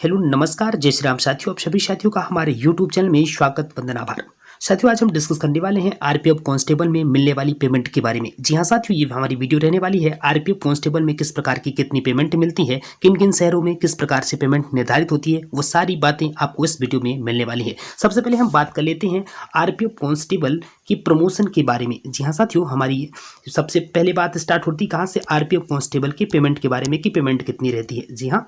Hello नमस्कार जय श्री राम साथियों, आप सभी साथियों का हमारे यूट्यूब चैनल में स्वागत वंदन आभार। साथियों आज हम डिस्कस करने वाले हैं आरपीएफ कांस्टेबल में मिलने वाली पेमेंट के बारे में। जी हां साथियों, ये हमारी वीडियो रहने वाली है आरपीएफ कांस्टेबल में किस प्रकार की कितनी पेमेंट मिलती है, किन किन शहरों में किस प्रकार से पेमेंट निर्धारित होती है, वो सारी बातें आपको इस वीडियो में मिलने वाली है। सबसे पहले हम बात कर लेते हैं आरपीएफ कांस्टेबल की प्रमोशन के बारे में। जी हाँ साथियों, हमारी सबसे पहले बात स्टार्ट होती है कहाँ से, आरपीएफ कांस्टेबल की पेमेंट के बारे में कि पेमेंट कितनी रहती है। जी हाँ,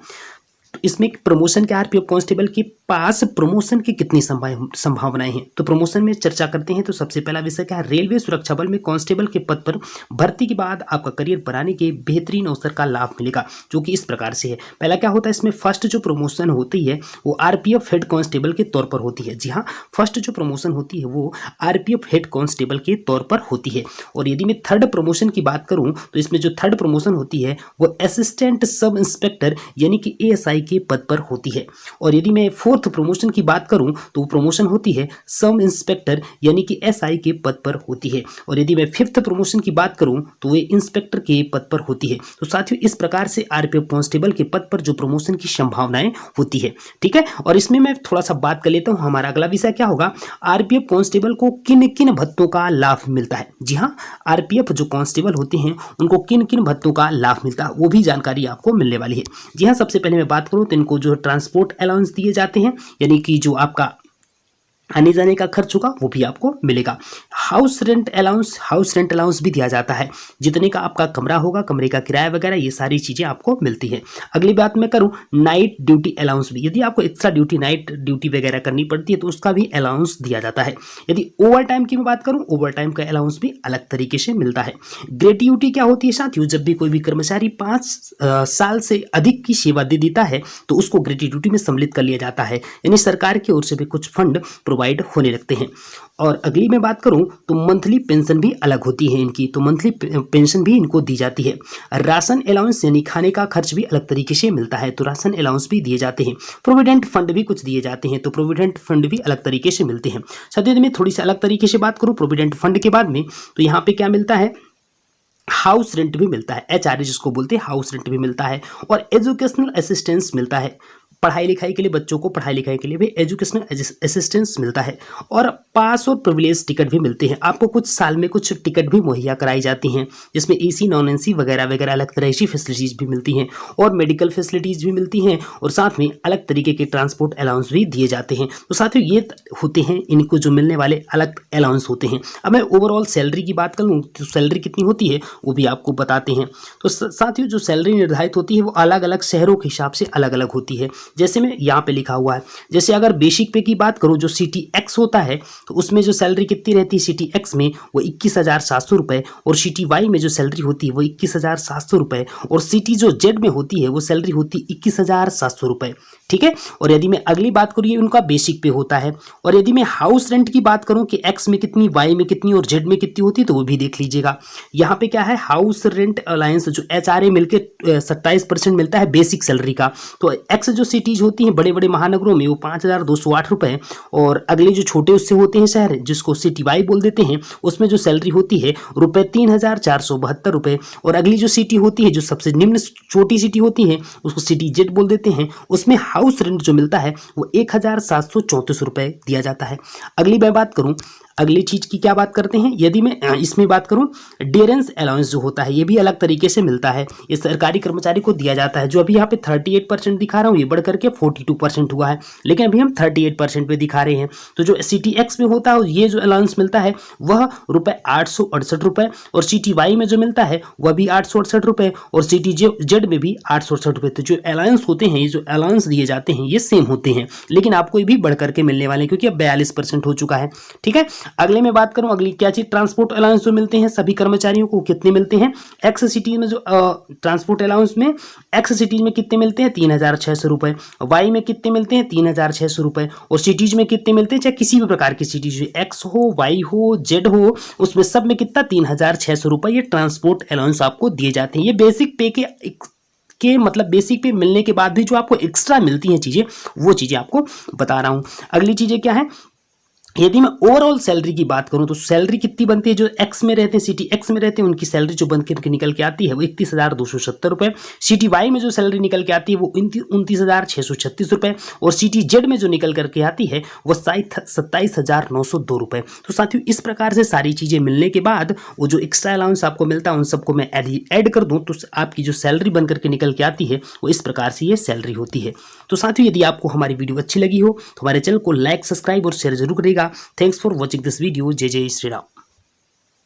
इसमें प्रमोशन के आरपीएफ कांस्टेबल के पास प्रमोशन की कितनी संभावनाएं हैं, तो प्रमोशन में चर्चा करते हैं। तो सबसे पहला विषय क्या है, रेलवे सुरक्षा बल में कांस्टेबल के पद पर भर्ती के बाद आपका करियर बनाने के बेहतरीन अवसर का लाभ मिलेगा, जो कि इस प्रकार से है। पहला क्या होता है, इसमें फर्स्ट जो प्रमोशन होती है वो आरपीएफ हेड कांस्टेबल के तौर पर होती है। जी हाँ, फर्स्ट जो प्रमोशन होती है वो आरपीएफ हेड कांस्टेबल के तौर पर होती है। और यदि मैं थर्ड प्रमोशन की बात करूं तो इसमें जो थर्ड प्रमोशन होती है वो असिस्टेंट सब इंस्पेक्टर यानी कि एएसआई के पद पर होती है। और यदि मैं फोर्थ प्रमोशन की बात करूं तो वो प्रमोशन होती है सब इंस्पेक्टर यानी कि एसआई के पद पर होती है। और यदि मैं फिफ्थ प्रमोशन की बात करूं तो वे इंस्पेक्टर के पद पर होती है। तो साथियों इस प्रकार से आरपीएफ कांस्टेबल के पद पर जो प्रमोशन की संभावनाएं होती है, ठीक है। और इसमें मैं थोड़ा सा बात कर लेता हूं, हमारा अगला विषय क्या होगा, आरपीएफ कांस्टेबल को किन किन भत्तों का लाभ मिलता है। जी हाँ, आरपीएफ जो कांस्टेबल होते हैं उनको किन किन भत्तों का लाभ मिलता है वो भी जानकारी आपको मिलने वाली है। जी हाँ, सबसे पहले मैं बात करूं तो इनको जो ट्रांसपोर्ट अलाउंस दिए जाते हैं, यानी कि जो आपका आने जाने का खर्च होगा वो भी आपको मिलेगा। हाउस रेंट अलाउंस भी दिया जाता है, जितने का आपका कमरा होगा, कमरे का किराया वगैरह ये सारी चीज़ें आपको मिलती है। अगली बात मैं करूं, नाइट ड्यूटी अलाउंस भी, यदि आपको एक्स्ट्रा ड्यूटी नाइट ड्यूटी वगैरह करनी पड़ती है तो उसका भी अलाउंस दिया जाता है। यदि ओवर टाइम की मैं बात करूं, ओवर टाइम का अलाउंस भी अलग तरीके से मिलता है। ग्रेट्युटी क्या होती है साथियों, जब भी कोई भी कर्मचारी 5 साल से अधिक की सेवा दे देता है तो उसको ग्रेट्युटी में सम्मिलित कर लिया जाता है, यानी सरकार की ओर से भी कुछ फंड प्रोवाइड होने लगते हैं। और अगली मैं बात करूं तो मंथली पेंशन भी अलग होती है इनकी, तो मंथली पेंशन भी इनको दी जाती है। राशन अलाउंस यानी खाने का खर्च भी अलग तरीके से मिलता है, तो राशन अलाउंस भी दिए जाते हैं। प्रोविडेंट फंड भी कुछ दिए जाते हैं, तो प्रोविडेंट फंड भी अलग तरीके से मिलते हैं। साथियों मैं थोड़ी सी अलग तरीके से बात करूं प्रोविडेंट फंड के बाद में, तो यहाँ पे क्या मिलता है, हाउस रेंट भी मिलता है, एचआरए जिसको बोलते हैं, हाउस रेंट भी मिलता है। और एजुकेशनल असिस्टेंस मिलता है, पढ़ाई लिखाई के लिए, बच्चों को पढ़ाई लिखाई के लिए भी एजुकेशनल असिस्टेंस मिलता है। और पास और प्रिविलेज टिकट भी मिलते हैं, आपको कुछ साल में कुछ टिकट भी मुहैया कराई जाती हैं, जिसमें एसी नॉन एसी वगैरह वगैरह अलग तरह की फैसिलिटीज़ भी मिलती हैं, और मेडिकल फैसिलिटीज़ भी मिलती हैं, और साथ में अलग तरीके के ट्रांसपोर्ट अलाउंस भी दिए जाते हैं। तो साथियों ये होते हैं इनको जो मिलने वाले अलग अलाउंस होते हैं। अब मैं ओवरऑल सैलरी की बात कर लूँ तो सैलरी कितनी होती है वो भी आपको बताते हैं। तो साथियों जो सैलरी निर्धारित होती है वो अलग अलग शहरों के हिसाब से अलग अलग होती है। जैसे में यहाँ पे लिखा हुआ है, जैसे अगर बेसिक पे की बात करूँ जो सिटी एक्स होता है तो उसमें जो सैलरी कितनी रहती है सिटी एक्स में वो 21,700 रुपये, और सिटी वाई में जो सैलरी होती है वो 21,700 रुपये, और सिटी जो जेड में होती है वो सैलरी होती है 21,700 रुपये, ठीक है। और यदि मैं अगली बात करूँ ये उनका बेसिक पे होता है। और यदि मैं हाउस रेंट की बात करूँ कि एक्स में कितनी, वाई में कितनी और जेड में कितनी होती है तो वो भी देख लीजिएगा। यहाँ पे क्या है, हाउस रेंट अलायंस जो एचआरए मिलके 27% मिलता है बेसिक सैलरी का। तो एक्स जो सिटीज होती हैं बड़े बड़े महानगरों में वो 5,208 रुपये, और अगले जो छोटे उससे होते हैं शहर जिसको सिटी वाई बोल देते हैं उसमें जो सैलरी होती है रुपये 3,472 रुपये, और अगली जो सिटी होती है जो सबसे निम्न छोटी सिटी होती है उसको सिटी जेड बोल देते हैं, उसमें हाउस रेंट जो मिलता है वो 1,734 रुपये दिया जाता है। अगली मैं बात करूँ, अगली चीज की क्या बात करते हैं, यदि मैं इसमें बात करूं डियरेंस अलाउंस जो होता है ये भी अलग तरीके से मिलता है, ये सरकारी कर्मचारी को दिया जाता है। जो अभी यहाँ पे 38% दिखा रहा हूँ ये बढ़ करके 42% हुआ है, लेकिन अभी हम 38% पे दिखा रहे हैं। तो जो सिटी एक्स में होता है ये जो अलाउंस मिलता है वह रुपये 868 रुपये, और सिटी वाई में जो मिलता है वह भी 868 रुपये, और सिटी जेड में भी 868 रुपये। तो जो अलाउंस होते हैं, ये जो अलाउंस दिए जाते हैं ये सेम होते हैं, लेकिन आपको ये भी बढ़ करके मिलने वाले हैं क्योंकि अब 42% हो चुका है, ठीक है। अगले में बात करूं, अगली क्या चीज, ट्रांसपोर्ट अलाउंस जो मिलते हैं सभी कर्मचारियों को कितने मिलते हैं, एक्स सिटी में जो ट्रांसपोर्ट अलाउंस में एक्स सिटीज में कितने मिलते हैं 3,600 रुपये, वाई में कितने मिलते हैं 3,600 रुपये, और सिटीज में कितने मिलते हैं, चाहे किसी भी प्रकार की सिटीज एक्स हो वाई हो जेड हो उसमें सब में कितना 3,600 रुपये ये ट्रांसपोर्ट अलाउंस आपको दिए जाते हैं। ये बेसिक पे के मतलब बेसिक पे मिलने के बाद भी जो आपको एक्स्ट्रा मिलती हैं चीज़ें वो चीज़ें आपको बता रहा हूँ। अगली चीज़ें क्या है, यदि मैं ओवरऑल सैलरी की बात करूं तो सैलरी कितनी बनती है, जो एक्स में रहते हैं, सिटी एक्स में रहते हैं, उनकी सैलरी जो बन के निकल के आती है वो 31,270 रुपये। सिटी वाई में जो सैलरी निकल के आती है वो 29,636 रुपये, और सिटी जेड में जो निकल करके आती है वो 27,902 रुपये। तो साथियों इस प्रकार से सारी चीज़ें मिलने के बाद वो जो एक्स्ट्रा अलाउंस आपको मिलता है उन सबको मैं ऐड कर दूँ तो आपकी जो सैलरी बन करके निकल के आती है वो इस प्रकार से ये सैलरी होती है। तो साथियों यदि आपको हमारी वीडियो अच्छी लगी हो तो हमारे चैनल को लाइक, सब्सक्राइब और शेयर जरूर करेगा। Thanks for watching this video. जय जय श्री राम।